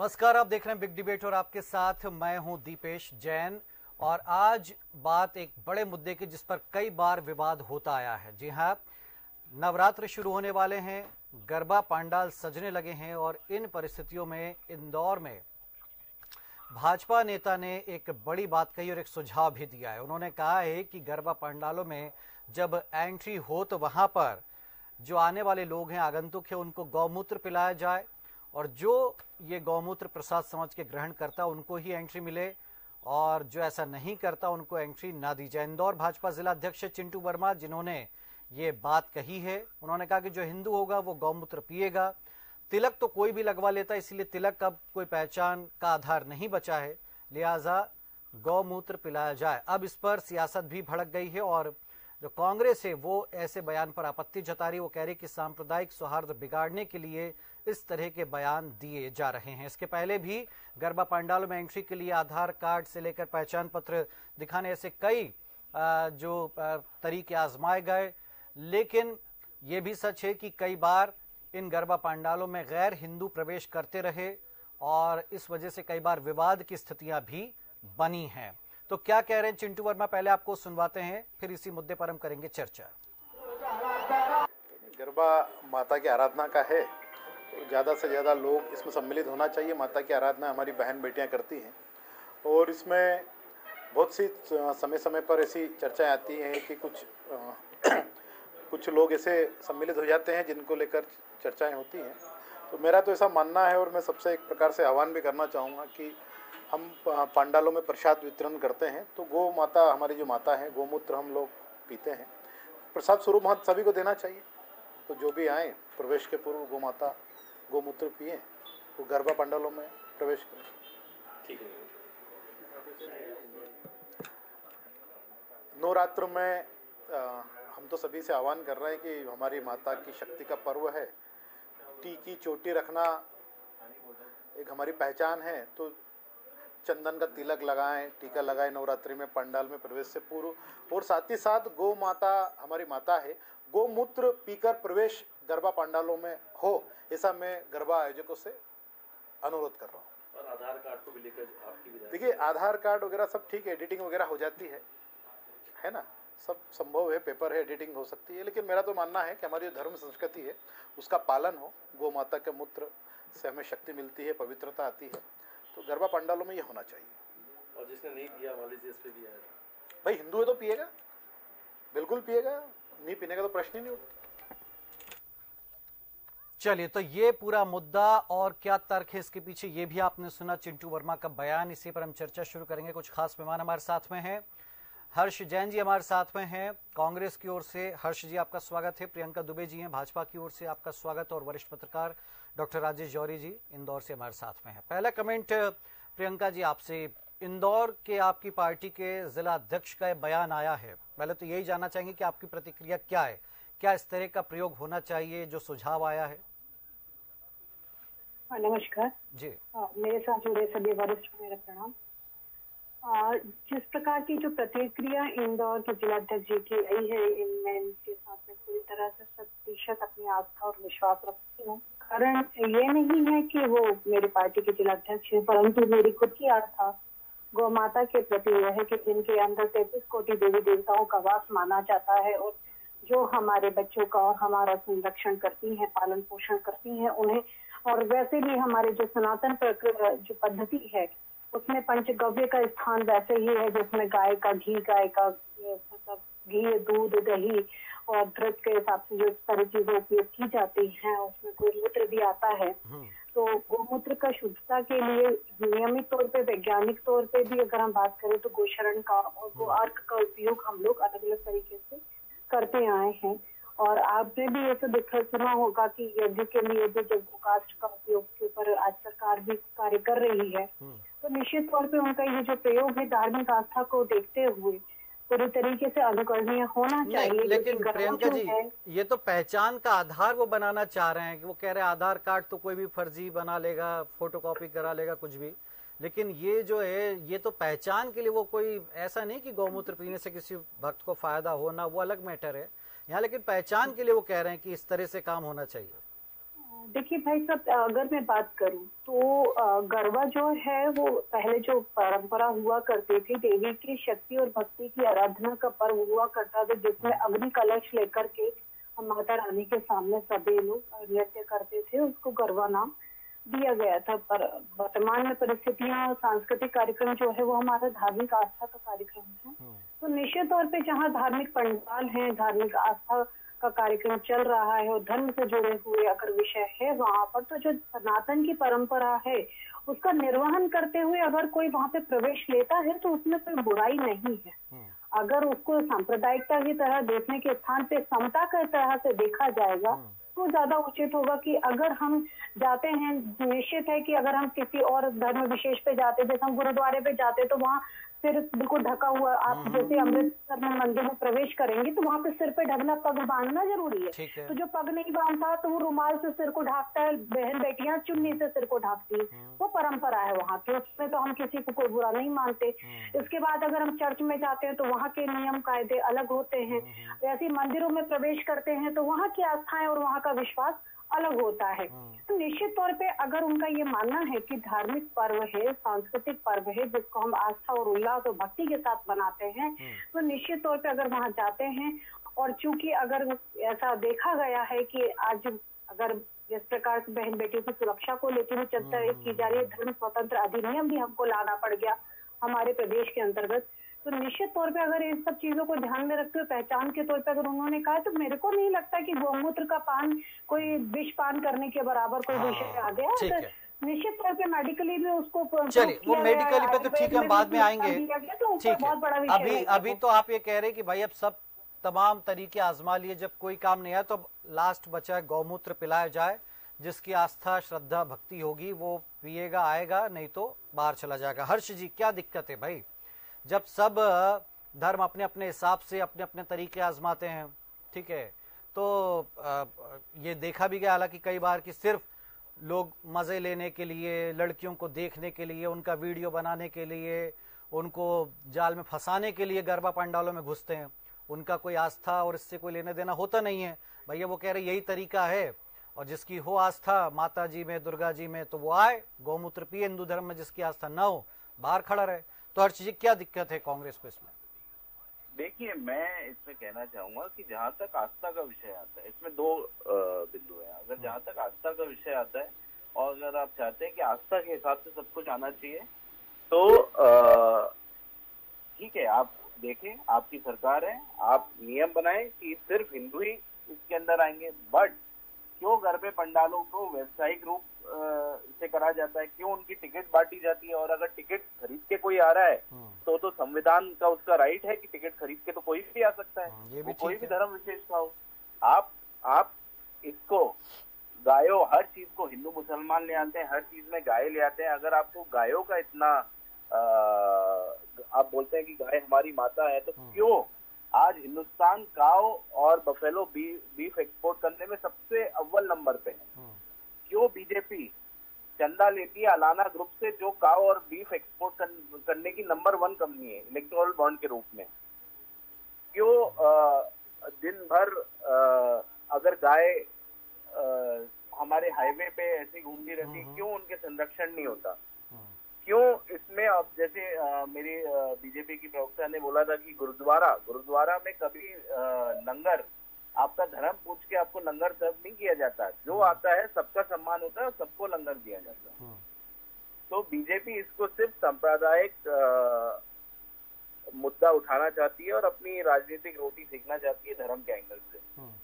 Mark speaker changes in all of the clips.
Speaker 1: नमस्कार, आप देख रहे हैं बिग डिबेट और आपके साथ मैं हूं दीपेश जैन। और आज बात एक बड़े मुद्दे की जिस पर कई बार विवाद होता आया है। जी हां, नवरात्र शुरू होने वाले हैं, गरबा पंडाल सजने लगे हैं और इन परिस्थितियों में इंदौर में भाजपा नेता ने एक बड़ी बात कही और एक सुझाव भी दिया है। उन्होंने कहा है कि गरबा पंडालों में जब एंट्री हो तो वहां पर जो आने वाले लोग हैं, आगंतुक है, उनको गौमूत्र पिलाया जाए और जो ये गौमूत्र प्रसाद समझ के ग्रहण करता उनको ही एंट्री मिले और जो ऐसा नहीं करता उनको एंट्री ना दी जाए। इंदौर भाजपा जिला अध्यक्ष चिंटू वर्मा जिन्होंने ये बात कही है, उन्होंने कहा कि जो हिंदू होगा वो गौमूत्र पिएगा। तिलक तो कोई भी लगवा लेता है, इसलिए तिलक अब कोई पहचान का आधार नहीं बचा है, लिहाजा गौमूत्र पिलाया जाए। अब इस पर सियासत भी भड़क गई है और जो कांग्रेस है वो ऐसे बयान पर आपत्ति जता रही है। वो कह रही कि सांप्रदायिक सौहार्द बिगाड़ने के लिए इस तरह के बयान दिए जा रहे हैं। इसके पहले भी गरबा पंडालों में एंट्री के लिए आधार कार्ड से लेकर पहचान पत्र दिखाने ऐसे कई तरीके आजमाए गए, लेकिन ये भी सच है कि कई बार इन गरबा पंडालों में गैर हिंदू प्रवेश करते रहे और इस वजह से कई बार विवाद की स्थितियां भी बनी हैं। तो क्या कह रहे हैं चिंटू वर्मा, पहले आपको सुनवाते हैं, फिर इसी मुद्दे पर हम करेंगे चर्चा।
Speaker 2: गरबा माता की आराधना का है, तो ज़्यादा से ज़्यादा लोग इसमें सम्मिलित होना चाहिए। माता की आराधना हमारी बहन बेटियां करती हैं और इसमें बहुत सी समय समय पर ऐसी चर्चाएं आती हैं कि कुछ लोग ऐसे सम्मिलित हो जाते हैं जिनको लेकर चर्चाएं होती हैं। तो मेरा तो ऐसा मानना है और मैं सबसे एक प्रकार से आह्वान भी करना चाहूँगा कि हम पंडालों में प्रसाद वितरण करते हैं तो गौ माता, हमारी जो माता है, गोमूत्र हम लोग पीते हैं, प्रसाद स्वरूप हम सभी को देना चाहिए। तो जो भी आए प्रवेश के पूर्व गौ माता गोमूत्र पिए, वो गरबा पंडालों में प्रवेश करें। ठीक है। नवरात्र में हम तो सभी से आह्वान कर रहे हैं कि हमारी माता की शक्ति का पर्व है। टीकी चोटी रखना एक हमारी पहचान है, तो चंदन का तिलक लगाएं, टीका लगाएं नवरात्रि में पंडाल में प्रवेश से पूर्व। और साथ ही साथ गौ माता हमारी माता है, गोमूत्र पीकर प्रवेश गरबा पंडालों में हो, ऐसा मैं गरबा आयोजकों से अनुरोध कर रहा हूँ।
Speaker 3: और आधार कार्ड को भी लेकर आपकी भी
Speaker 2: देखिए, आधार कार्ड वगैरह सब ठीक है, एडिटिंग वगैरह हो जाती है ना, सब संभव है, पेपर है, एडिटिंग हो सकती है, लेकिन मेरा तो मानना है कि हमारी जो धर्म संस्कृति है उसका पालन हो। गौ माता के मूत्र से हमें शक्ति मिलती है, पवित्रता आती है, तो गरबा पंडालों में ये होना चाहिए।
Speaker 3: और जिसने नहीं पिया मान लीजिए इस पे भी है,
Speaker 2: भाई हिंदू है तो पिएगा, बिल्कुल पिएगा, नहीं पीने का तो प्रश्न ही नहीं उठता।
Speaker 1: चलिए, तो ये पूरा मुद्दा और क्या तर्क है इसके पीछे ये भी आपने सुना, चिंटू वर्मा का बयान। इसी पर हम चर्चा शुरू करेंगे। कुछ खास मेहमान हमारे साथ में हैं। हर्ष जैन जी हमारे साथ में हैं कांग्रेस की ओर से। हर्ष जी, आपका स्वागत है। प्रियंका दुबे जी हैं भाजपा की ओर से, आपका स्वागत। और वरिष्ठ पत्रकार डॉक्टर राजेश जौहरी जी इंदौर से हमारे साथ में है। पहला कमेंट प्रियंका जी आपसे, इंदौर के आपकी पार्टी के जिला अध्यक्ष का बयान आया है, पहले तो यही जानना चाहेंगे कि आपकी प्रतिक्रिया क्या है, क्या इस तरह का प्रयोग होना चाहिए जो सुझाव आया है?
Speaker 4: नमस्कार
Speaker 1: जी।
Speaker 4: मेरे साथ जुड़े सभी वरिष्ठ को मेरा प्रणाम। जिस प्रकार की जो प्रतिक्रिया इंदौर के जिलाध्यक्ष जी की आई है, मैं इनके साथ में पूरी तरह से 100% अपनी आस्था और विश्वास रखती हूँ। कारण ये नहीं है कि वो मेरी पार्टी के जिलाध्यक्ष है, परंतु मेरी खुद की आस्था गौ माता के प्रति यह है कि जिनके अंदर 33 कोटि देवी देवताओं का वास माना जाता है और जो हमारे बच्चों का और हमारा संरक्षण करती हैं, पालन पोषण करती हैं उन्हें। और वैसे भी हमारे जो सनातन जो पद्धति है उसमें पंचगव्य का स्थान वैसे ही है, जिसमें गाय का घी, गाय का घी, दूध, दही और घृत के हिसाब से जो सारी चीजें उपयोग की जाती हैं, उसमें गोमूत्र भी आता है। तो गोमूत्र का शुद्धता के लिए नियमित तौर पे, वैज्ञानिक तौर पे भी अगर हम बात करें तो गोशरण का और गो अर्क का उपयोग हम लोग अलग अलग तरीके से करते आए हैं। और आपने भी ये तो सुना होगा कि यज्ञ के लिए जो गोकाष्ठ का उपयोग के ऊपर आज सरकार भी कार्य कर रही है। तो निश्चित तौर पे उनका ये जो प्रयोग है धार्मिक आस्था को देखते हुए पूरी तरीके से अनुकरणीय होना चाहिए।
Speaker 1: लेकिन प्रियंका जी, ये तो पहचान का आधार वो बनाना चाह रहे हैं कि वो कह रहे हैं आधार कार्ड तो कोई भी फर्जी बना लेगा, फोटोकॉपी करा लेगा, कुछ भी। लेकिन ये जो है ये तो पहचान के लिए, वो कोई ऐसा नहीं कि गौमूत्र पीने से किसी भक्त को फायदा होना, वो अलग मैटर है यहाँ। लेकिन पहचान के लिए वो कह रहे हैं कि इस तरह से काम होना चाहिए।
Speaker 4: देखिए भाई साहब, अगर मैं बात करूं तो गरबा जो है वो पहले जो परंपरा हुआ करती थी, देवी की शक्ति और भक्ति की आराधना का पर्व हुआ करता था, जिसमें अग्नि कलश लेकर के माता रानी के सामने सभी लोग नृत्य करते थे, उसको गरबा नाम दिया गया था। पर वर्तमान में परिस्थितियां, सांस्कृतिक कार्यक्रम जो है वो हमारा धार्मिक आस्था का कार्यक्रम है। तो निश्चित तौर पे जहाँ धार्मिक पंडाल है, धार्मिक आस्था का कार्यक्रम चल रहा है और धर्म से जुड़े हुए अगर विषय है वहाँ पर, तो जो सनातन की परंपरा है उसका निर्वहन करते हुए अगर कोई वहाँ पे प्रवेश लेता है तो उसमें कोई बुराई नहीं है। अगर उसको सांप्रदायिकता की तरह देखने के स्थान पे समता की तरह से देखा जाएगा तो ज्यादा उचित होगा। कि अगर हम जाते हैं, निश्चित है कि अगर हम किसी और धर्म विशेष पे जाते, जैसे हम गुरुद्वारे पे जाते तो वहाँ सिर बिल्कुल ढका हुआ, आप जैसे अमृतसर में मंदिर में प्रवेश करेंगे तो वहाँ पे सिर पे ढकना, पग बांधना जरूरी है। तो जो पग नहीं बांधता तो वो रुमाल से सिर को ढकता है, बहन बेटियां चुन्नी से सिर को ढकती है, वो परंपरा है वहाँ की, उसमें तो हम किसी को कोई बुरा नहीं मानते। इसके बाद अगर हम चर्च में जाते हैं तो वहाँ के नियम कायदे अलग होते हैं। ऐसे मंदिरों में प्रवेश करते हैं तो वहाँ की आस्थाएं और वहाँ का विश्वास अलग होता है। तो निश्चित तौर पे अगर उनका ये मानना है कि धार्मिक पर्व है, सांस्कृतिक पर्व है, जिसको हम आस्था और उल्लास और भक्ति के साथ मनाते हैं, तो निश्चित तौर पे अगर वहां जाते हैं, और चूंकि अगर ऐसा देखा गया है कि आज अगर जिस प्रकार से बहन बेटियों की सुरक्षा को लेकर भी चर्चा की जा रही है, धर्म स्वतंत्र अधिनियम भी हमको लाना पड़ गया हमारे प्रदेश के अंतर्गत, तो निश्चित तौर पे अगर इन सब चीजों को ध्यान में रखते हुए पहचान के तौर पे अगर उन्होंने कहा, तो मेरे को नहीं लगता कि गौमूत्र का पान कोई विष पान करने के बराबर कोई विषय आ गया। तो निश्चित तौर पे मेडिकली भी उसको,
Speaker 1: चलिए वो मेडिकली पे तो ठीक है, हम बाद में आएंगे। ठीक है, अभी तो आप ये कह रहे हैं कि भाई अब सब तमाम तरीके आजमा लिए, जब कोई काम नहीं आया तो लास्ट बचा है गौमूत्र पिलाया जाए, जिसकी आस्था श्रद्धा भक्ति होगी वो पिएगा, आएगा, नहीं तो बाहर चला जाएगा। हर्ष जी, क्या दिक्कत है भाई, जब सब धर्म अपने अपने हिसाब से अपने अपने तरीके आजमाते हैं, ठीक है, तो ये देखा भी गया हालांकि कई बार कि सिर्फ लोग मजे लेने के लिए, लड़कियों को देखने के लिए, उनका वीडियो बनाने के लिए, उनको जाल में फंसाने के लिए गरबा पंडालों में घुसते हैं, उनका कोई आस्था और इससे कोई लेना देना होता नहीं है। भैया वो कह रहे यही तरीका है, और जिसकी हो आस्था माता जी में, दुर्गा जी में, तो वो आए गौमूत्र पिए, हिंदू धर्म में जिसकी आस्था न हो बाहर खड़ा रहे। तो हर्ष जी, क्या दिक्कत है कांग्रेस को इसमें?
Speaker 5: देखिए, मैं इसमें कहना चाहूंगा कि जहां तक आस्था का विषय आता है, इसमें दो बिंदु है। अगर जहां तक आस्था का विषय आता है और अगर आप चाहते हैं कि आस्था के हिसाब से सब कुछ आना चाहिए, तो ठीक है, आप देखें, आपकी सरकार है, आप नियम बनाएं कि सिर्फ हिंदू ही इसके अंदर आएंगे। बट क्यों गरबे पंडालों को व्यावसायिक रूप से करा जाता है, क्यों उनकी टिकट बांटी जाती है? और अगर टिकट खरीद के कोई आ रहा है तो संविधान का उसका राइट है कि टिकट खरीद के तो कोई भी आ सकता है, वो कोई भी धर्म विशेष का हो। आप इसको गायों, हर चीज को हिंदू मुसलमान ले आते हैं, हर चीज में गाय ले आते हैं। अगर आपको गायों का इतना आप बोलते हैं कि गाय हमारी माता है, तो क्यों आज हिंदुस्तान काऊ और बफेलो बीफ एक्सपोर्ट करने में सबसे अव्वल नंबर पे है? क्यों बीजेपी चंदा लेती है अलाना ग्रुप से, जो काऊ और बीफ एक्सपोर्ट करने की नंबर 1 कंपनी है इलेक्टोरल बॉन्ड के रूप में? क्यों दिन भर अगर गाय हमारे हाईवे पे ऐसी घूमती रहती, क्यों उनके संरक्षण नहीं होता? क्यों इसमें, अब जैसे मेरी बीजेपी की प्रवक्ता ने बोला था कि गुरुद्वारा में कभी लंगर, आपका धर्म पूछ के आपको लंगर सर्व नहीं किया जाता, जो आता है सबका सम्मान होता है, सबको लंगर दिया जाता है। तो बीजेपी इसको सिर्फ सांप्रदायिक मुद्दा उठाना चाहती है और अपनी राजनीतिक रोटी सेकना चाहती है धर्म के एंगल से।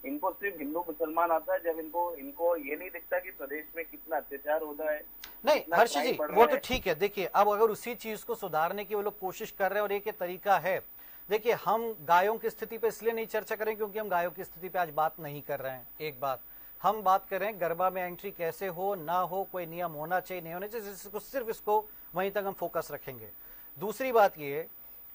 Speaker 5: इनको सिर्फ हिंदू मुसलमान आता है, जब इनको ये नहीं दिखता कि प्रदेश में कितना अत्याचार होता है।
Speaker 1: नहीं हर्ष जी, वो तो ठीक है। देखिए, अब अगर उसी चीज को सुधारने की वो लोग कोशिश कर रहे हैं और एक तरीका है, देखिए हम गायों की स्थिति पे इसलिए नहीं चर्चा करें क्योंकि हम गायों की स्थिति पे आज बात नहीं कर रहे हैं। एक बात हम बात कर रहे हैं गरबा में एंट्री कैसे हो ना हो, कोई नियम होना चाहिए नहीं होना चाहिए, सिर्फ इसको वहीं तक हम फोकस रखेंगे। दूसरी बात ये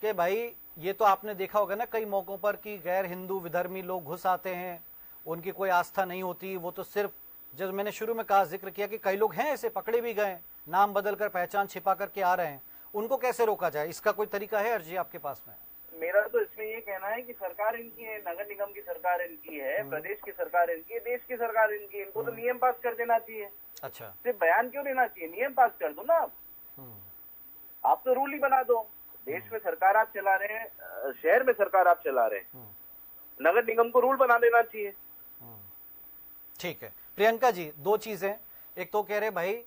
Speaker 1: कि भाई ये तो आपने देखा होगा ना कई मौकों पर कि गैर हिंदू विधर्मी लोग घुस आते हैं, उनकी कोई आस्था नहीं होती, वो तो सिर्फ जब मैंने शुरू में कहा, जिक्र किया कि कई लोग हैं ऐसे, पकड़े भी गए, नाम बदल कर पहचान छिपा करके आ रहे हैं, उनको कैसे रोका जाए? इसका कोई तरीका है अर्जी आपके पास में?
Speaker 5: मेरा तो इसमें ये कहना है कि सरकार इनकी है, नगर निगम की सरकार इनकी है, प्रदेश की सरकार इनकी है, देश की सरकार इनकी है, इनको तो नियम पास कर देना चाहिए।
Speaker 1: अच्छा,
Speaker 5: सिर्फ बयान क्यों देना चाहिए, नियम पास कर दो ना आप तो रूल ही बना दो। देश में सरकार आप चला रहे हैं, शहर में सरकार आप चला रहे हैं, नगर निगम को रूल बना देना चाहिए।
Speaker 1: ठीक है प्रियंका जी, दो चीजें, एक तो कह रहे भाई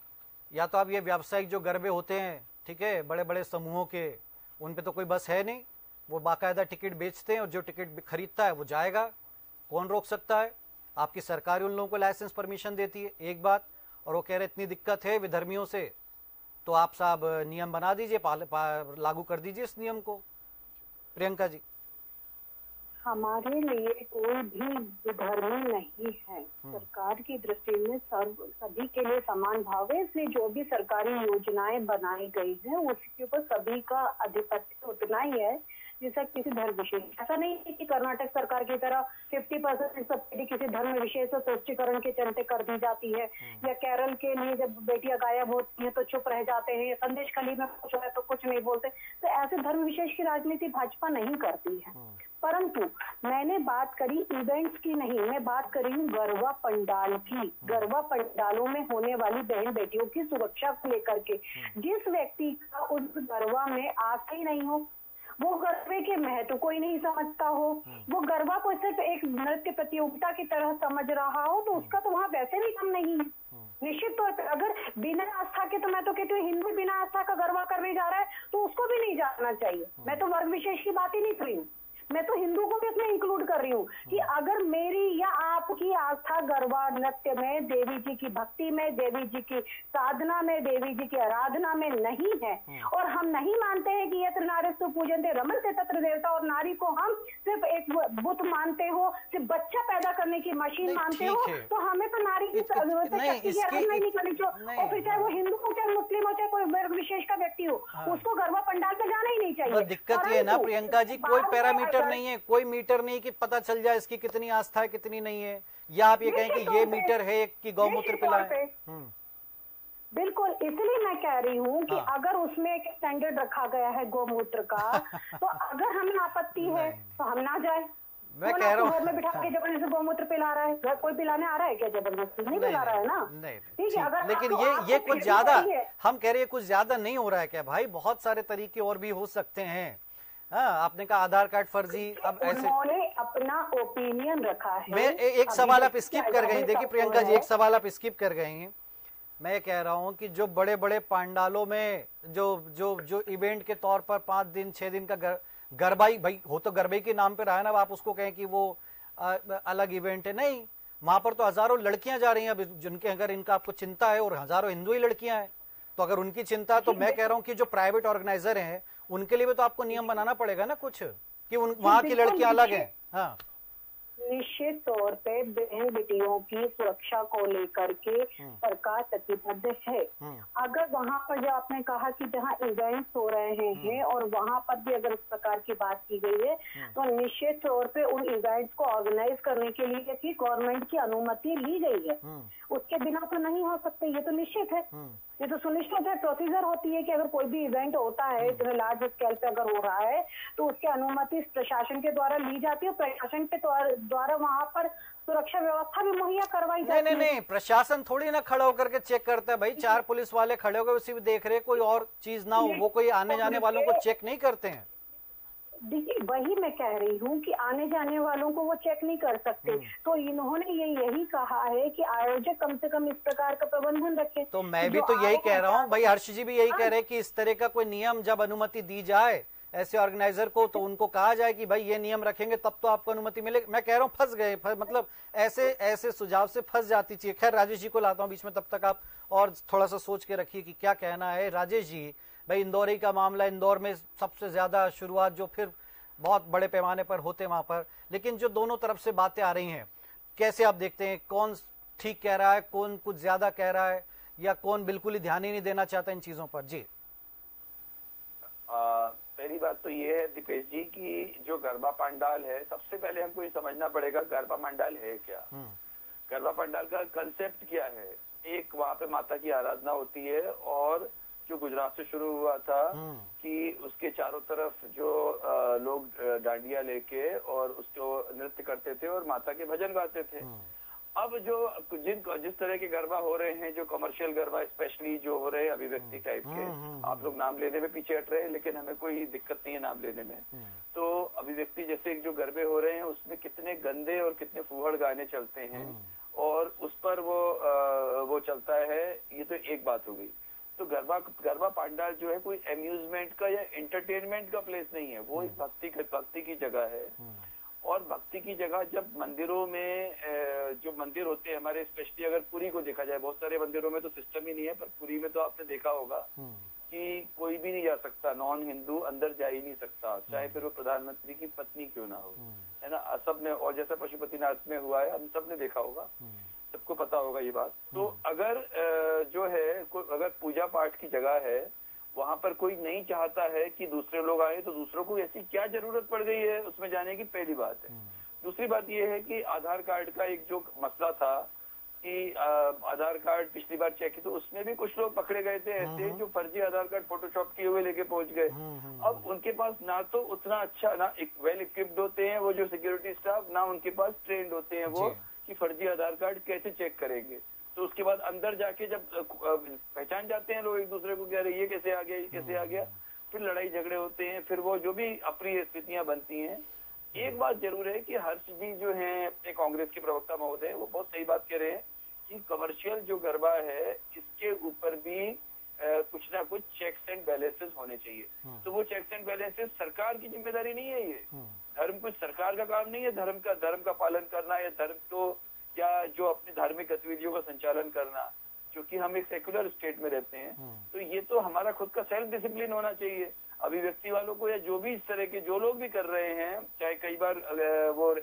Speaker 1: या तो आप ये व्यावसायिक जो गरबे होते हैं, ठीक है, बड़े बड़े समूहों के, उन पे तो कोई बस है नहीं, वो बाकायदा टिकट बेचते हैं और जो टिकट खरीदता है वो जाएगा, कौन रोक सकता है? आपकी सरकार उन लोगों को लाइसेंस परमिशन देती है, एक बात। और वो कह रहे इतनी दिक्कत है विधर्मियों से, तो आप साहब नियम बना दीजिए, लागू कर दीजिए इस नियम को। प्रियंका जी,
Speaker 4: हमारे लिए कोई भी विधर्मी नहीं है। सरकार की दृष्टि में सभी के लिए समान भाव है, इसलिए जो भी सरकारी योजनाएं बनाई गई है उसके ऊपर सभी का अधिपत्य उतना ही है जैसा किसी धर्म विशेष। ऐसा नहीं है कि कर्नाटक सरकार की तरह 50% सब्सिडी किसी धर्म विशेष और तुष्टीकरण के चलते कर दी जाती है, या केरल के लिए जब बेटियां गायब होती हैं तो चुप रह जाते हैं, या संदेश खली में कुछ है तो कुछ नहीं बोलते। तो ऐसे धर्म विशेष की राजनीति भाजपा नहीं करती है। परंतु मैंने बात करी इवेंट्स की नहीं, मैं बात करी हूँ गरबा पंडाल की। गरबा पंडालों में होने वाली बहन बेटियों की सुरक्षा को लेकर के, जिस व्यक्ति का उस गरबा में आस्था ही नहीं हो, वो गरबे के महत्व को ही नहीं समझता हो, वो गरबा को सिर्फ एक नृत्य प्रतियोगिता की तरह समझ रहा हो, तो उसका तो वहाँ वैसे भी कम नहीं है। निश्चित तौर पर अगर बिना आस्था के, तो मैं तो कहती हूँ हिंदू बिना आस्था का गरबा करने जा रहा है तो उसको भी नहीं जाना चाहिए। मैं तो वर्ग विशेष की बात ही नहीं कर रही हूँ, मैं तो हिंदू को भी इसमें इंक्लूड कर रही हूँ कि अगर मेरी या आपकी आस्था गरबा नृत्य में, देवी जी की भक्ति में, देवी जी की साधना में, देवी जी की आराधना में नहीं है, और हम नहीं मानते हैं कि यत्र नारीस्तु पूजन्ते रमन्ते तत्र देवता, और नारी को हम सिर्फ एक बुत मानते हो, सिर्फ बच्चा पैदा करने की मशीन मानते हो, तो हमें तो नारी की शक्ति की आराधना नहीं करनी चाहिए। और फिर चाहे वो हिंदू हो, चाहे मुस्लिम हो, चाहे कोई वर्ग विशेष का व्यक्ति हो, उसको गरबा पंडाल में जाना ही नहीं चाहिए।
Speaker 1: दिक्कत ये ना प्रियंका जी, कोई पैरामीटर नहीं है, कोई मीटर नहीं कि पता चल जाए इसकी कितनी आस्था है कितनी नहीं है, या आप ये कहें कि ये मीटर है कि गौमूत्र पिलाएं।
Speaker 4: बिल्कुल, इसलिए मैं कह रही हूँ कि अगर उसमें एक स्टैंडर्ड रखा गया है गौमूत्र का, तो अगर हमें आपत्ति है तो हम ना जाए।
Speaker 1: मैं कह रहा हूँ
Speaker 4: घर में बिठा के जबरदस्ती गौमूत्र पिला रहा है, घर कोई पिलाने आ रहा है क्या जबरदस्ती? नहीं पिला रहा है ना। ठीक है, अगर
Speaker 1: लेकिन ये कुछ ज्यादा, हम कह रहे हैं कुछ ज्यादा नहीं हो रहा है क्या भाई? बहुत सारे तरीके और भी हो सकते हैं। हाँ, आपने कहा आधार कार्ड फर्जी, अब ऐसे
Speaker 4: उन्होंने अपना ओपिनियन रखा है।
Speaker 1: मैं एक सवाल आप स्किप कर गई, देखिए प्रियंका जी, एक सवाल आप स्किप कर गई हैं। मैं ये कह रहा हूँ कि जो बड़े बड़े पंडालों में जो इवेंट के तौर पर 5 दिन 6 दिन का गरबा ही भाई हो, तो गरबे के नाम पे रहा है ना, आप उसको कहें कि वो अलग इवेंट है, नहीं, वहां पर तो हजारों लड़कियां जा रही हैं अब जिनके, अगर इनका आपको चिंता है, और हजारों हिंदू ही लड़कियां हैं, तो अगर उनकी चिंता है तो मैं कह रहा हूँ कि जो प्राइवेट ऑर्गेनाइजर हैं उनके लिए भी तो आपको नियम बनाना पड़ेगा ना कुछ, कि वहां की लड़कियां अलग हैं। हाँ,
Speaker 4: निश्चित तौर पे बहन बेटियों की सुरक्षा को लेकर के सरकार प्रतिबद्ध है। अगर वहाँ पर जो आपने कहा कि जहाँ इवेंट्स हो रहे हैं और वहाँ पर भी अगर इस प्रकार की बात की गई है, तो निश्चित तौर पे उन इवेंट्स को ऑर्गेनाइज करने के लिए भी गवर्नमेंट की अनुमति ली गई है। उसके बिना तो नहीं हो सकते, ये तो निश्चित है, ये तो सुनिश्चित है। प्रोसीजर होती है कि अगर कोई भी इवेंट होता है जो लार्ज स्केल पे अगर हो रहा है, तो उसकी अनुमति प्रशासन के द्वारा ली जाती है, प्रशासन के द्वारा वहाँ पर सुरक्षा व्यवस्था भी मुहैया करवाई जाती है।
Speaker 1: नहीं, प्रशासन थोड़ी ना खड़ा होकर के चेक करता है भाई, 4 पुलिस वाले खड़े हो गए उसी भी देख रहे, कोई और चीज ना हो, वो कोई आने जाने वालों को चेक नहीं करते हैं।
Speaker 4: देखिए, वही मैं कह रही हूँ कि आने जाने वालों को वो चेक नहीं कर सकते, तो इन्होंने यही कहा है कि आयोजक कम से कम इस प्रकार का प्रबंधन रखे।
Speaker 1: तो मैं भी तो यही कह रहा हूँ भाई, हर्ष जी भी यही कह रहे हैं कि इस तरह का कोई नियम जब अनुमति दी जाए ऐसे ऑर्गेनाइजर को, तो उनको कहा जाए कि भाई ये नियम रखेंगे तब तो आपको अनुमति मिलेगी। मैं कह रहा हूँ फंस गए, मतलब ऐसे सुझाव से फंस जाती चीज। खैर राजेश जी को लाता हूँ बीच में, तब तक आप और थोड़ा सा सोच के रखिए कि क्या कहना है। राजेश जी, भाई इंदौर ही का मामला, इंदौर में सबसे ज्यादा शुरुआत जो फिर बहुत बड़े पैमाने पर होते वहां पर, लेकिन जो दोनों तरफ से बातें आ रही हैं, कैसे आप देखते हैं, कौन ठीक कह रहा है, कौन कुछ ज्यादा कह रहा है, या कौन बिल्कुल ही ध्यान ही नहीं देना चाहता इन चीजों पर? जी,
Speaker 6: पहली बात तो ये है दीपेश जी कि जो गरबा पंडाल है, सबसे पहले हमको ये समझना पड़ेगा गरबा पंडाल है क्या। गरबा पंडाल का कंसेप्ट क्या है? एक वहाँ पे माता की आराधना होती है और जो गुजरात से शुरू हुआ था कि उसके चारों तरफ जो लोग डांडिया लेके और उसको नृत्य करते थे और माता के भजन गाते थे। अब जो जिस तरह के गरबा हो रहे हैं, जो कमर्शियल गरबा स्पेशली जो हो रहे हैं अभिव्यक्ति टाइप के, आप लोग नाम लेने में पीछे हट रहे हैं लेकिन हमें कोई दिक्कत नहीं है नाम लेने में। तो अभिव्यक्ति जैसे जो गरबे हो रहे हैं उसमें कितने गंदे और कितने फूहड़ गाने चलते हैं और उस पर वो चलता है, ये तो एक बात हो गई। तो गरबा पांडाल जो है कोई अम्यूजमेंट का या एंटरटेनमेंट का प्लेस नहीं है, वो एक भक्ति की जगह है। और भक्ति की जगह जब मंदिरों में जो मंदिर होते हैं हमारे, स्पेशली अगर पुरी को देखा जाए, बहुत सारे मंदिरों में तो सिस्टम ही नहीं है, पर पुरी में तो आपने देखा होगा कि कोई भी नहीं जा सकता, नॉन हिंदू अंदर जा ही नहीं सकता, चाहे फिर वो प्रधानमंत्री की पत्नी क्यों ना हो, है ना। सबने, और जैसा पशुपतिनाथ में हुआ है हम सब ने देखा होगा, सबको पता होगा ये बात। तो अगर जो है अगर पूजा पाठ की जगह है, वहां पर कोई नहीं चाहता है कि दूसरे लोग आए, तो दूसरों को ऐसी क्या जरूरत पड़ गई है उसमें जाने की, पहली बात है। दूसरी बात ये है कि आधार कार्ड का एक जो मसला था कि आधार कार्ड पिछली बार चेक की तो उसमें भी कुछ लोग पकड़े गए थे ऐसे जो फर्जी आधार कार्ड फोटोशॉप किए हुए लेके पहुंच गए। अब उनके पास ना तो उतना अच्छा, ना वेल इक्विप्ड होते हैं वो जो सिक्योरिटी स्टाफ, ना उनके पास ट्रेंड होते हैं वो कि फर्जी आधार कार्ड कैसे चेक करेंगे। तो उसके बाद अंदर जाके जब पहचान जाते हैं लोग एक दूसरे को, कह रहे ये कैसे आ गया, ये कैसे आ गया, फिर लड़ाई झगड़े होते हैं, फिर वो जो भी अप्रिय स्थितियां बनती हैं। एक बात जरूर है कि हर्ष जी जो हैं अपने कांग्रेस के प्रवक्ता महोदय, वो बहुत सही बात कह रहे हैं कि कमर्शियल जो गरबा है इसके ऊपर भी कुछ ना कुछ चेक्स एंड बैलेंसेस होने चाहिए। तो वो चेक्स एंड बैलेंसेस सरकार की जिम्मेदारी नहीं है, ये धर्म कुछ सरकार का काम नहीं है, धर्म का पालन करना या धर्म को या जो अपनी धार्मिक गतिविधियों का संचालन करना, क्योंकि हम एक सेक्युलर स्टेट में रहते हैं। तो ये तो हमारा खुद का सेल्फ डिसिप्लिन होना चाहिए। अभिव्यक्ति वालों को या जो भी इस तरह के जो लोग भी कर रहे हैं, चाहे कई बार वो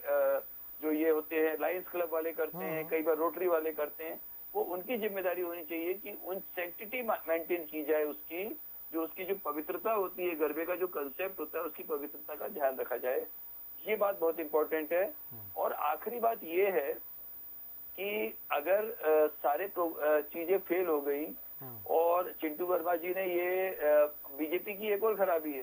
Speaker 6: जो ये होते हैं लायंस क्लब वाले करते हैं, कई बार रोटरी वाले करते हैं, वो उनकी जिम्मेदारी होनी चाहिए कि उन सैंक्टिटी मेंटेन की जाए, उसकी जो पवित्रता होती है, गरबे का जो कंसेप्ट होता है उसकी पवित्रता का ध्यान रखा जाए। ये बात बहुत इंपॉर्टेंट है। और आखिरी बात ये है कि अगर सारे चीजें फेल हो गई, और चिंटू वर्मा जी ने ये बीजेपी की एक और खराबी है,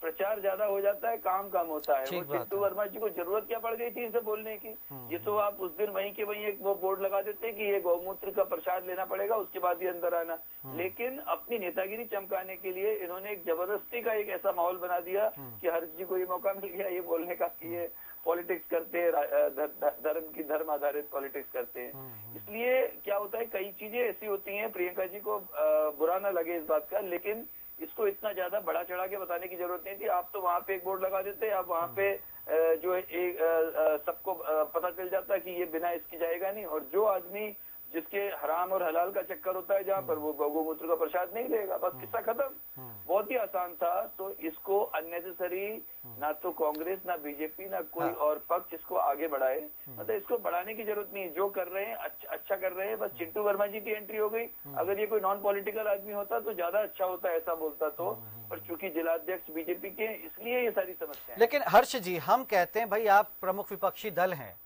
Speaker 6: प्रचार ज्यादा हो जाता है, काम कम होता है। वो चिंटू वर्मा जी को जरूरत क्या पड़ गई थी इसे बोलने की? ये तो आप उस दिन वहीं के वहीं एक वो बोर्ड लगा देते कि ये गौमूत्र का प्रसाद लेना पड़ेगा, उसके बाद ही अंदर आना। लेकिन अपनी नेतागिरी चमकाने के लिए इन्होंने एक जबरदस्ती का एक ऐसा माहौल बना दिया कि हर्ष जी को ये मौका मिल गया ये बोलने का कि ये पॉलिटिक्स करते हैं, धर्म आधारित पॉलिटिक्स करते हैं। इसलिए क्या होता है, कई चीजें ऐसी होती हैं, प्रियंका जी को बुरा ना लगे इस बात का, लेकिन इसको इतना ज्यादा बड़ा चढ़ा के बताने की जरूरत नहीं थी। आप तो वहाँ पे एक बोर्ड लगा देते, आप वहाँ पे जो है सबको पता चल जाता कि ये बिना इसकी जाएगा नहीं। और जो आदमी जिसके हराम और हलाल का चक्कर होता है जहाँ पर, वो गौमूत्र का प्रसाद नहीं लेगा, बस किस्सा खत्म। बहुत ही आसान था। तो इसको अननेसेसरी ना तो कांग्रेस ना बीजेपी ना कोई और पक्ष इसको आगे बढ़ाए, मतलब इसको बढ़ाने की जरूरत नहीं। जो कर रहे हैं अच्छा कर रहे हैं। बस चिंटू वर्मा जी की एंट्री हो गई, अगर ये कोई नॉन पॉलिटिकल आदमी होता तो ज्यादा अच्छा होता, ऐसा बोलता तो, पर चूंकि जिलाध्यक्ष बीजेपी के, इसलिए ये सारी समस्या है।
Speaker 1: लेकिन हर्ष जी, हम कहते हैं भाई आप प्रमुख विपक्षी दल हैं,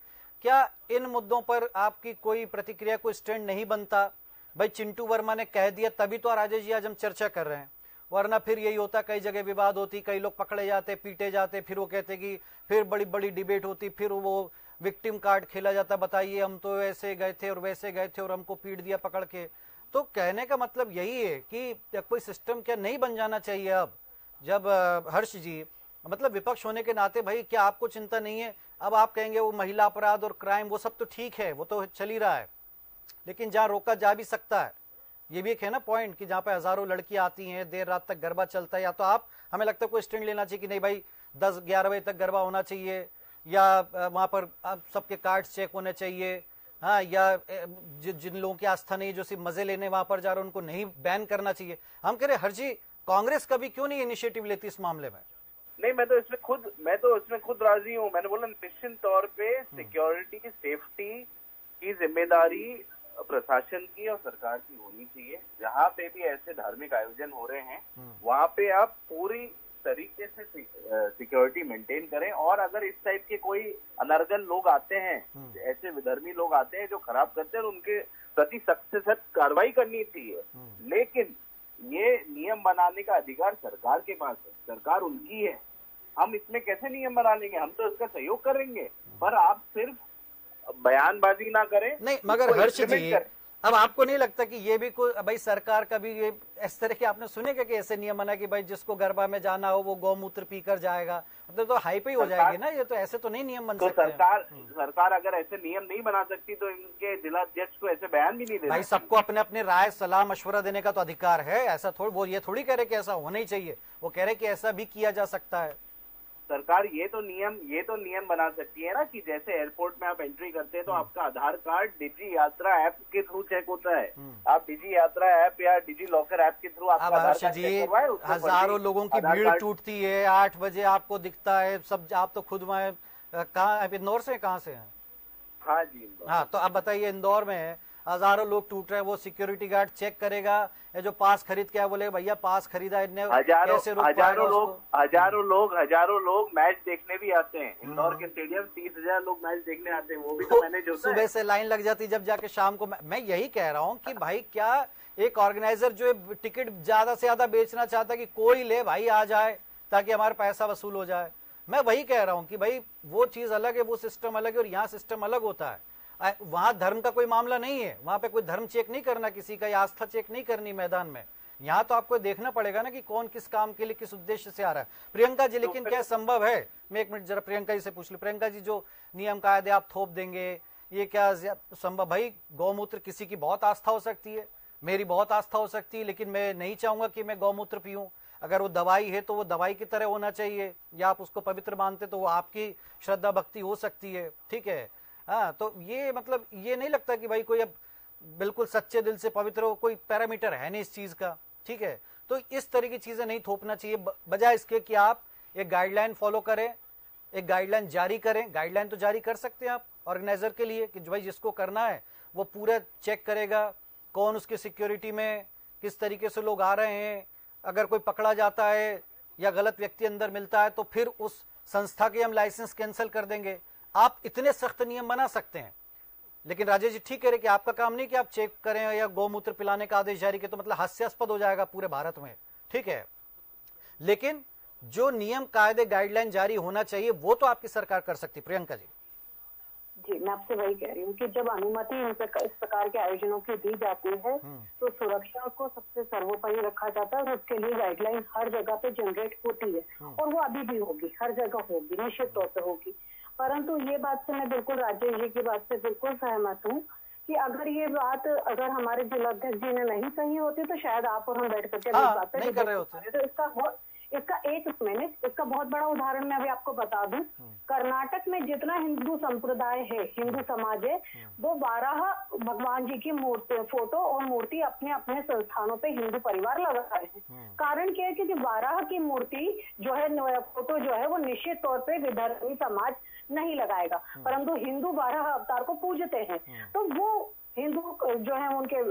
Speaker 1: क्या इन मुद्दों पर आपकी कोई प्रतिक्रिया, कोई स्टैंड नहीं बनता? भाई चिंटू वर्मा ने कह दिया तभी तो राजेश जी आज हम चर्चा कर रहे हैं, वरना फिर यही होता, कई जगह विवाद होती, कई लोग पकड़े जाते, पीटे जाते, फिर वो कहते कि फिर बड़ी बड़ी डिबेट होती, फिर वो विक्टिम कार्ड खेला जाता, बताइए हम तो ऐसे गए थे और वैसे गए थे और हमको पीट दिया पकड़ के। तो कहने का मतलब यही है कि कोई सिस्टम क्या नहीं बन जाना चाहिए अब, जब हर्ष जी मतलब विपक्ष होने के नाते, भाई क्या आपको चिंता नहीं है? अब आप कहेंगे वो महिला अपराध और क्राइम वो सब तो ठीक है, वो तो चल ही रहा है, लेकिन जहां रोका जा भी सकता है, ये भी एक है ना पॉइंट, कि जहां पे हजारों लड़कियां आती हैं, देर रात तक गरबा चलता है, या तो आप, हमें लगता है कोई स्टैंड लेना चाहिए कि नहीं भाई 10-11 बजे तक गरबा होना चाहिए, या वहां पर सबके कार्ड चेक होने चाहिए, हाँ, या जिन लोगों की आस्था नहीं, जो सिर्फ मजे लेने वहां पर जा रहे हैं, उनको नहीं बैन करना चाहिए। हम कह रहे हर जी, कांग्रेस कभी क्यों नहीं इनिशिएटिव लेती इस मामले में?
Speaker 5: नहीं, मैं तो इसमें खुद राजी हूँ। मैंने बोला निश्चित तौर पे सिक्योरिटी की, सेफ्टी की जिम्मेदारी प्रशासन की और सरकार की होनी चाहिए। जहाँ पे भी ऐसे धार्मिक आयोजन हो रहे हैं वहाँ पे आप पूरी तरीके से सिक्योरिटी मेंटेन करें। और अगर इस टाइप के कोई अनर्गल लोग आते हैं, ऐसे विधर्मी लोग आते हैं जो खराब करते हैं, उनके प्रति सख्त से सख्त कार्रवाई करनी चाहिए। लेकिन ये नियम बनाने का अधिकार सरकार के पास है, सरकार उनकी है। हम इसमें कैसे नियम बना लेंगे? हम तो इसका सहयोग करेंगे, पर आप सिर्फ बयानबाजी ना करें।
Speaker 1: नहीं, मगर हर्ष
Speaker 5: implement
Speaker 1: जी,
Speaker 5: करें।
Speaker 1: अब आपको नहीं लगता कि ये भी कोई भाई सरकार का भी ये इस तरह के आपने सुने क्या कि ऐसे नियम बना कि भाई जिसको गरबा में जाना हो वो गौमूत्र पीकर जाएगा, मतलब तो हाई पे ही हो जाएगी ना ये, तो ऐसे तो नहीं नियम बन
Speaker 5: तो
Speaker 1: सकते हैं।
Speaker 5: सरकार अगर ऐसे नियम नहीं बना सकती तो इनके जिलाध्यक्ष को ऐसे बयान भी नहीं देना।
Speaker 1: भाई सबको अपने अपने राय सलाह मशवरा देने का तो अधिकार है, ऐसा थोड़ी वो ये थोड़ी कह रहे कि ऐसा होना ही चाहिए, वो कह रहे कि ऐसा भी किया जा सकता है।
Speaker 5: सरकार ये तो नियम बना सकती है ना कि जैसे एयरपोर्ट में आप एंट्री करते हैं तो आपका आधार कार्ड डिजी यात्रा ऐप के थ्रू चेक होता है। आप डिजी यात्रा ऐप या डिजी लॉकर ऐप के थ्रू आपका
Speaker 1: अब
Speaker 5: आधार
Speaker 1: हर्ष
Speaker 5: कार्ड
Speaker 1: जी,
Speaker 5: चेक करवाए, उसमें
Speaker 1: हजारों लोगों की
Speaker 5: आधार
Speaker 1: भीड़
Speaker 5: कार्ड-
Speaker 1: टूटती है, 8 बजे आपको दिखता है सब, आप तो खुद वहाँ कहाँ, अब इंदौर से कहाँ से हैं?
Speaker 5: हाँ जी,
Speaker 1: हाँ, तो अब बताइए इंदौर में हजारों लोग टूट रहे हैं, वो सिक्योरिटी गार्ड चेक करेगा, ये जो पास खरीद के बोले भैया पास खरीदा इतने, कैसे रोक पाएगा उसको?
Speaker 5: हजारों लोग मैच देखने भी आते हैं इंदौर के स्टेडियम। 30,000 लोग मैच देखने आते हैं, वो भी तो मैनेज होता है।
Speaker 1: सुबह से लाइन लग जाती जब जाके शाम को। मैं यही कह रहा हूँ कि भाई क्या एक ऑर्गेनाइजर जो है टिकट ज्यादा से ज्यादा बेचना चाहता है कि कोई ले भाई आ जाए ताकि हमारा पैसा वसूल हो जाए। मैं वही कह रहा हूँ कि भाई वो चीज अलग है, वो सिस्टम अलग है और यहाँ सिस्टम अलग होता है। वहां धर्म का कोई मामला नहीं है, वहां पे कोई धर्म चेक नहीं करना किसी का, या आस्था चेक नहीं करनी मैदान में। यहाँ तो आपको देखना पड़ेगा ना कि कौन किस काम के लिए किस उद्देश्य से आ रहा है। प्रियंका जी, लेकिन क्या संभव है, मैं एक मिनट जरा प्रियंका जी से पूछ लूं। प्रियंका जी, जो नियम कायदे आप थोप देंगे ये क्या संभव? भाई गौमूत्र किसी की बहुत आस्था हो सकती है, मेरी बहुत आस्था हो सकती है, लेकिन मैं नहीं चाहूंगा कि मैं गौमूत्र पीऊं। अगर वो दवाई है तो वो दवाई की तरह होना चाहिए, या आप उसको पवित्र मानते तो वो आपकी श्रद्धा भक्ति हो सकती है, ठीक है। हाँ, तो ये मतलब ये नहीं लगता कि भाई कोई अब बिल्कुल सच्चे दिल से पवित्र हो, कोई पैरामीटर है नहीं इस चीज का, ठीक है। तो इस तरह की चीजें नहीं थोपना चाहिए, बजाय इसके कि आप एक गाइडलाइन फॉलो करें, एक गाइडलाइन जारी करें। गाइडलाइन तो जारी कर सकते हैं आप ऑर्गेनाइजर के लिए कि भाई जिसको करना है वो पूरा चेक करेगा, कौन उसकी सिक्योरिटी में किस तरीके से लोग आ रहे हैं। अगर कोई पकड़ा जाता है या गलत व्यक्ति अंदर मिलता है तो फिर उस संस्था के हम लाइसेंस कैंसिल कर देंगे। आप इतने सख्त नियम बना सकते हैं, लेकिन राजेश जी ठीक कह रहे कि आपका काम नहीं कि आप चेक करें या गौमूत्र पिलाने का आदेश जारी करें, तो मतलब हास्यास्पद हो जाएगा पूरे भारत में, ठीक है। लेकिन जो नियम कायदे गाइडलाइन जारी होना चाहिए वो तो आपकी सरकार कर सकती। प्रियंका जी।
Speaker 4: जी, मैं आपसे वही कह रही हूँ कि जब अनुमति इस प्रकार के आयोजनों की दी जाती है तो सुरक्षा को सबसे सर्वोपरि रखा जाता है और उसके लिए गाइडलाइन हर जगह पे जनरेट होती है और वो अभी भी होगी, हर जगह होगी, निश्चित तौर पे होगी। परंतु ये बात से मैं बिल्कुल राजेश जी की बात से बिल्कुल सहमत हूँ कि अगर ये बात अगर हमारे जिलाध्यक्ष जी ने नहीं कही होती तो शायद आप और हम बैठ करके बात
Speaker 1: नहीं कर रहे होते।
Speaker 4: तो इसका बहुत बड़ा उदाहरण मैं अभी आपको बता दूं। कर्नाटक में जितना हिंदू संप्रदाय है, हिंदू समाज है, वो 12 भगवान जी की मूर्ति, फोटो और मूर्ति अपने अपने संस्थानों पे हिंदू परिवार लगा रहे हैं। कारण क्या है कि 12 की मूर्ति जो है, फोटो जो है, वो निश्चित तौर पे विधर्मी समाज नहीं लगाएगा, परंतु हिंदू 12 अवतार को पूजते हैं। तो वो हिंदू जो है उनके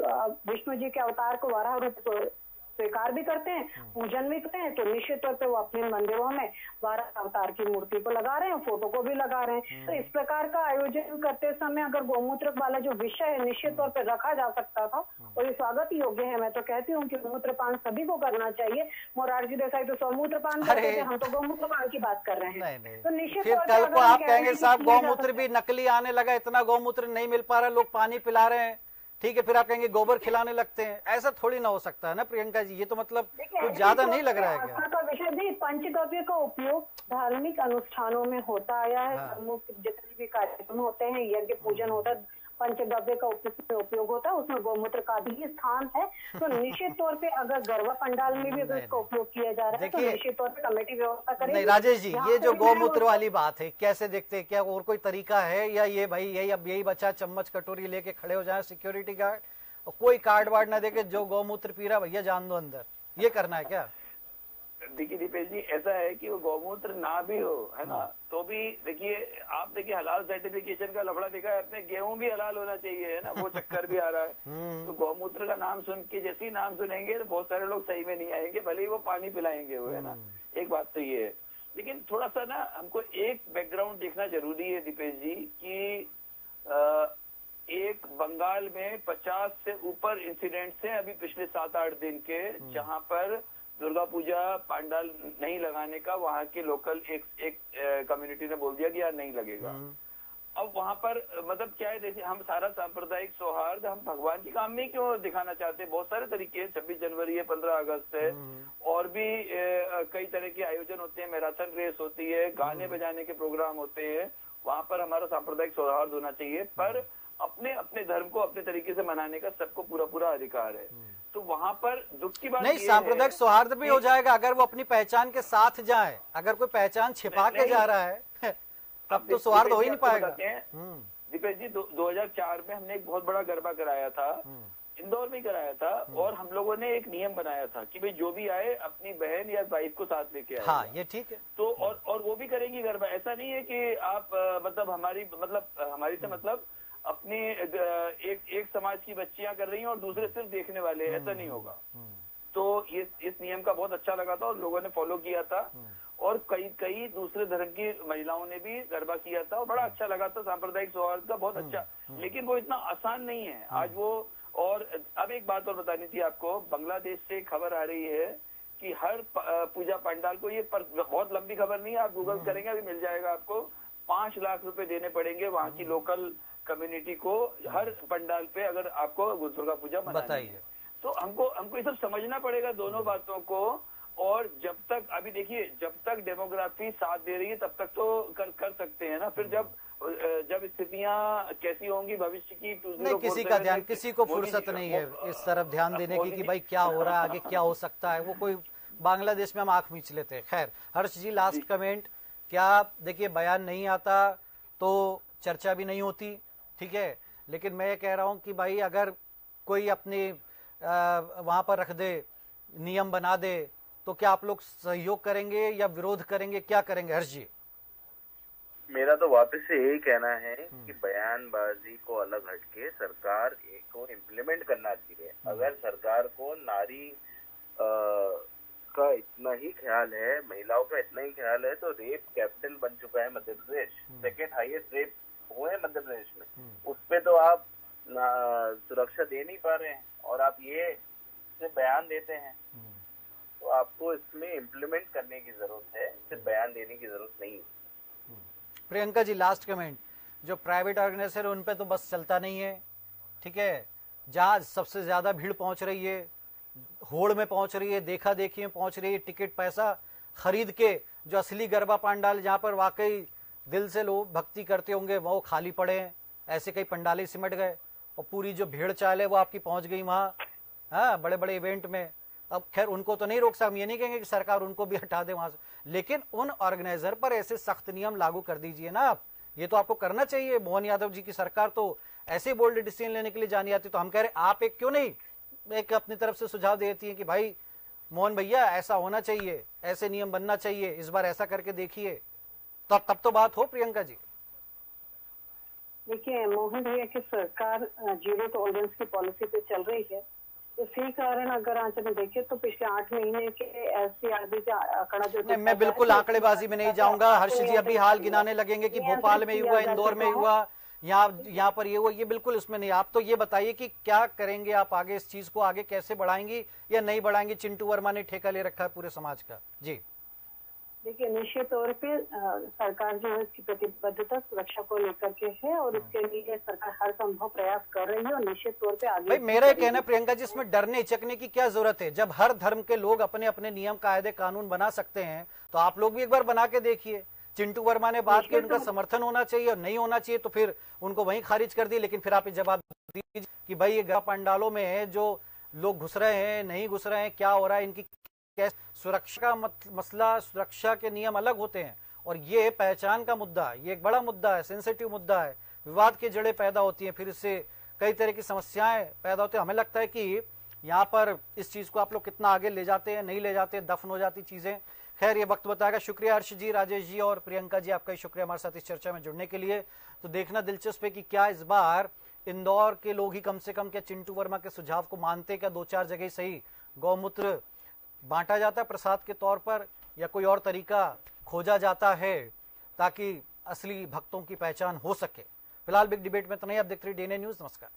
Speaker 4: विष्णु जी के अवतार को 12 रूप स्वीकार भी करते हैं, पूजन भी करते हैं, तो निश्चित तौर पे वो अपने मंदिरों में 12 अवतार की मूर्ति को लगा रहे हैं, फोटो को भी लगा रहे हैं। तो इस प्रकार का आयोजन करते समय अगर गौमूत्र वाला जो विषय है निश्चित तौर पे रखा जा सकता था और ये स्वागत योग्य है। मैं तो कहती हूँ कि गौमूत्रपान सभी को करना चाहिए। मोरारजी देसाई तो स्वमूत्रपान करते थे, हम तो गौमूत्रपान की बात कर रहे हैं। तो निश्चित
Speaker 1: फिर कल को आप कहेंगे साहब गौमूत्र भी नकली आने लगा, इतना गौमूत्र नहीं मिल पा रहा, लोग पानी पिला रहे हैं, ठीक है, फिर आप कहेंगे गोबर खिलाने लगते हैं। ऐसा थोड़ी ना हो सकता है ना प्रियंका जी, ये तो मतलब कुछ ज्यादा नहीं लग रहा है क्या?
Speaker 4: का विषय नहीं, पंचगव्य का उपयोग धार्मिक अनुष्ठानों में होता आया है। धर्मों के जितने भी कार्यक्रम होते हैं, यज्ञ पूजन होता है, पंचगव्य का उपयोग होता है, उसमें गौमूत्र का भी स्थान है। तो निश्चित तौर पे अगर गरबा पंडाल में भी अगर इसका उपयोग किया जा रहा है तो निश्चित तौर पे कमेटी व्यवस्था करेगी।
Speaker 1: नहीं राजेश जी, ये जो गौमूत्र वाली बात है कैसे देखते हैं, क्या और कोई तरीका है या ये भाई यही अब यही बचा चम्मच कटोरी लेके खड़े हो जाए सिक्योरिटी गार्ड और कोई कार्ड वार्ड ना देके जो गौमूत्र पी रहा भैया जान दो अंदर, ये करना है क्या?
Speaker 6: देखिए दीपेश जी, ऐसा है कि वो गौमूत्र ना भी हो, है ना, तो भी देखिए आप देखिए हलाल सर्टिफिकेशन का लफड़ा देखा है आपने, गेहूं भी हलाल होना चाहिए, है ना, वो चक्कर भी आ रहा है। तो गौमूत्र का नाम सुन के जैसे ही नाम सुनेंगे तो बहुत सारे लोग सही में नहीं आएंगे, भले ही वो पानी पिलाएंगे वो, है ना। एक बात तो ये है, लेकिन थोड़ा सा ना हमको एक बैकग्राउंड देखना जरूरी है दीपेश जी कि एक बंगाल में 50 से ऊपर इंसिडेंट्स हैं अभी पिछले 7-8 दिन के, जहां पर दुर्गा पूजा पंडाल नहीं लगाने का वहां के लोकल एक कम्युनिटी ने बोल दिया कि यार नहीं लगेगा। अब वहां पर मतलब क्या है, जैसे हम सारा सांप्रदायिक सौहार्द हम भगवान के काम में क्यों दिखाना चाहते हैं? बहुत सारे तरीके हैं, 26 जनवरी है, 15 अगस्त है, और भी कई तरह के आयोजन होते हैं, मैराथन रेस होती है, गाने बजाने के प्रोग्राम होते हैं, वहां पर हमारा सांप्रदायिक सौहार्द होना चाहिए, पर अपने अपने धर्म को अपने तरीके से मनाने का सबको पूरा पूरा अधिकार है। तो वहां पर दुख की बात
Speaker 1: नहीं, सांप्रदायिक सौहार्द भी हो जाएगा अगर वो अपनी पहचान के साथ जाए। अगर कोई पहचान छिपा के जा रहा है तब तो सौहार्द हो ही नहीं पाएगा।
Speaker 6: दीपेश जी, 2004 में हमने एक बहुत बड़ा गरबा कराया था, इंदौर में कराया था, और हम लोगों ने एक नियम बनाया था कि भाई जो भी आए अपनी बहन या वाइफ को साथ लेके आए।
Speaker 1: हाँ, ये ठीक है।
Speaker 6: तो और वो भी करेंगी गरबा। ऐसा नहीं है कि आप मतलब हमारी से मतलब अपनी एक समाज की बच्चियां कर रही हैं और दूसरे सिर्फ देखने वाले, ऐसा नहीं होगा। तो इस नियम का बहुत अच्छा लगा था और लोगों ने फॉलो किया था, और कई दूसरे धर्म की महिलाओं ने भी गरबा किया था और बड़ा अच्छा लगा था, सांप्रदायिक सौहार्द का बहुत अच्छा। लेकिन वो इतना आसान नहीं है आज वो। और अब एक बात और बतानी थी आपको, बांग्लादेश से खबर आ रही है कि हर पूजा पंडाल को, ये बहुत लंबी खबर नहीं है, आप गूगल करेंगे अभी मिल जाएगा आपको, 5 लाख रुपए देने पड़ेंगे वहाँ की लोकल कम्युनिटी को हर पंडाल पे, अगर आपको दुर्गा पूजा मनानी है। तो हमको ये सब समझना पड़ेगा दोनों बातों को। और जब तक, अभी देखिए, जब तक डेमोग्राफी साथ दे रही है तब तक तो कर सकते हैं ना। फिर जब स्थितियां कैसी होंगी भविष्य की,
Speaker 1: नहीं, किसी का ध्यान, किसी को फुर्सत नहीं है इस तरफ ध्यान देने की कि भाई क्या हो रहा है, आगे क्या हो सकता है। वो कोई बांग्लादेश में हम आंख मीच लेते हैं। खैर, हर्ष जी, लास्ट कमेंट। क्या देखिए, बयान नहीं आता तो चर्चा भी नहीं होती, ठीक है, लेकिन मैं ये कह रहा हूं कि भाई अगर कोई अपनी वहां पर रख दे, नियम बना दे, तो क्या आप लोग सहयोग करेंगे या विरोध करेंगे, क्या करेंगे? हर्ष जी,
Speaker 5: मेरा तो वापस से यही कहना है कि बयानबाजी को अलग हटके सरकार को इम्प्लीमेंट करना चाहिए। अगर सरकार को नारी का इतना ही ख्याल है, महिलाओं का इतना ही ख्याल है, तो रेप कैपिटल बन चुका है Madhya Pradesh, second highest rape हुए हैं मध्य प्रदेश में, उस पे तो आप सुरक्षा दे नहीं पा रहे हैं और आप ये से बयान देते हैं। तो आपको इसमें इम्प्लीमेंट करने की जरूरत है, सिर्फ बयान देने की जरूरत नहीं है।
Speaker 1: Priyanka ji, last comment. जो प्राइवेट ऑर्गेनाइजेशन उन पे तो बस चलता नहीं है, ठीक है, जहां सबसे ज्यादा भीड़ पहुंच रही है, होड़ में पहुंच रही है, देखा देखी में पहुंच रही है, टिकट पैसा खरीद के, जो असली गरबा पंडाल जहां पर वाकई दिल से लोग भक्ति करते होंगे वो खाली पड़े हैं, ऐसे कई पंडाले सिमट गए, और पूरी जो भीड़ चाल है वो आपकी पहुंच गई वहां, हाँ, बड़े बड़े इवेंट में। अब खैर उनको तो नहीं रोक सकते, हम ये नहीं कहेंगे कि सरकार उनको भी हटा दे वहां से, लेकिन उन ऑर्गेनाइजर पर ऐसे सख्त नियम लागू कर दीजिए ना आप। ये तो आपको करना चाहिए। मोहन यादव जी की सरकार तो ऐसे बोल्ड डिसीजन लेने के लिए जानी आती, तो हम कह रहे आप एक क्यों नहीं एक अपनी तरफ से सुझाव देती है कि भाई मोहन भैया ऐसा होना चाहिए, ऐसे नियम बनना चाहिए, इस बार ऐसा करके देखिए, तो तब तो बात हो। प्रियंका जी,
Speaker 4: देखिए, मोहन भैया की सरकार जीरो टॉलरेंस की पॉलिसी पे चल रही है। इसी कारण अगर आज हम देखें तो पिछले 8 महीने के SCRB का आंकड़ा जो,
Speaker 1: मैं बिल्कुल आंकड़ेबाजी में नहीं जाऊंगा। हर्ष जी अभी हाल गिनाने लगेंगे कि भोपाल में हुआ, इंदौर में हुआ, यहाँ पर ये हुआ, ये बिल्कुल उसमें नहीं। आप तो ये बताइए कि क्या करेंगे आप आगे, इस चीज को आगे कैसे बढ़ाएंगी या नहीं बढ़ाएंगी? चिंटू वर्मा ने ठेका ले रखा है पूरे समाज का। जी
Speaker 4: देखिए, निश्चित तौर पे सरकार जो है इसकी प्रतिबद्धता सुरक्षा को लेकर के है और इसके लिए सरकार हर संभव प्रयास कर रही है और निश्चित तौर पे आगे।
Speaker 1: भाई मेरा ये कहना है प्रियंका जी, इसमें डरने हिचकने की क्या जरूरत है? जब हर धर्म के लोग अपने अपने नियम कायदे कानून बना सकते हैं तो आप लोग भी एक बार बना के देखिए। चिंटू वर्मा ने बात की, उनका समर्थन होना चाहिए और नहीं होना चाहिए तो फिर उनको वहीं खारिज कर दी। लेकिन फिर आप जवाब दीजिए कि भाई ये पंडालों में जो लोग घुस रहे हैं, नहीं घुस रहे हैं, क्या हो रहा है, इनकी कैसे सुरक्षा का मसला, सुरक्षा के नियम अलग होते हैं और ये पहचान का मुद्दा, ये एक बड़ा मुद्दा है, सेंसिटिव मुद्दा है, विवाद की जड़ें पैदा होती हैं, फिर इससे कई तरह की समस्याएं पैदा होती हैं। हमें लगता है कि यहाँ पर इस चीज को आप लोग कितना आगे ले जाते हैं, नहीं ले जाते, दफन हो जाती चीजें। खैर ये वक्त बताएगा। शुक्रिया हर्ष जी, राजेश जी और प्रियंका जी, आपका शुक्रिया हमारे साथ इस चर्चा में जुड़ने के लिए। तो देखना दिलचस्प है कि क्या इस बार इंदौर के लोग ही कम से कम क्या चिंटू वर्मा के सुझाव को मानते, क्या 2-4 जगह सही गौमूत्र बांटा जाता है प्रसाद के तौर पर, या कोई और तरीका खोजा जाता है ताकि असली भक्तों की पहचान हो सके। फिलहाल बिग डिबेट में इतना ही। आप देखते रहिए डीएनए न्यूज। नमस्कार।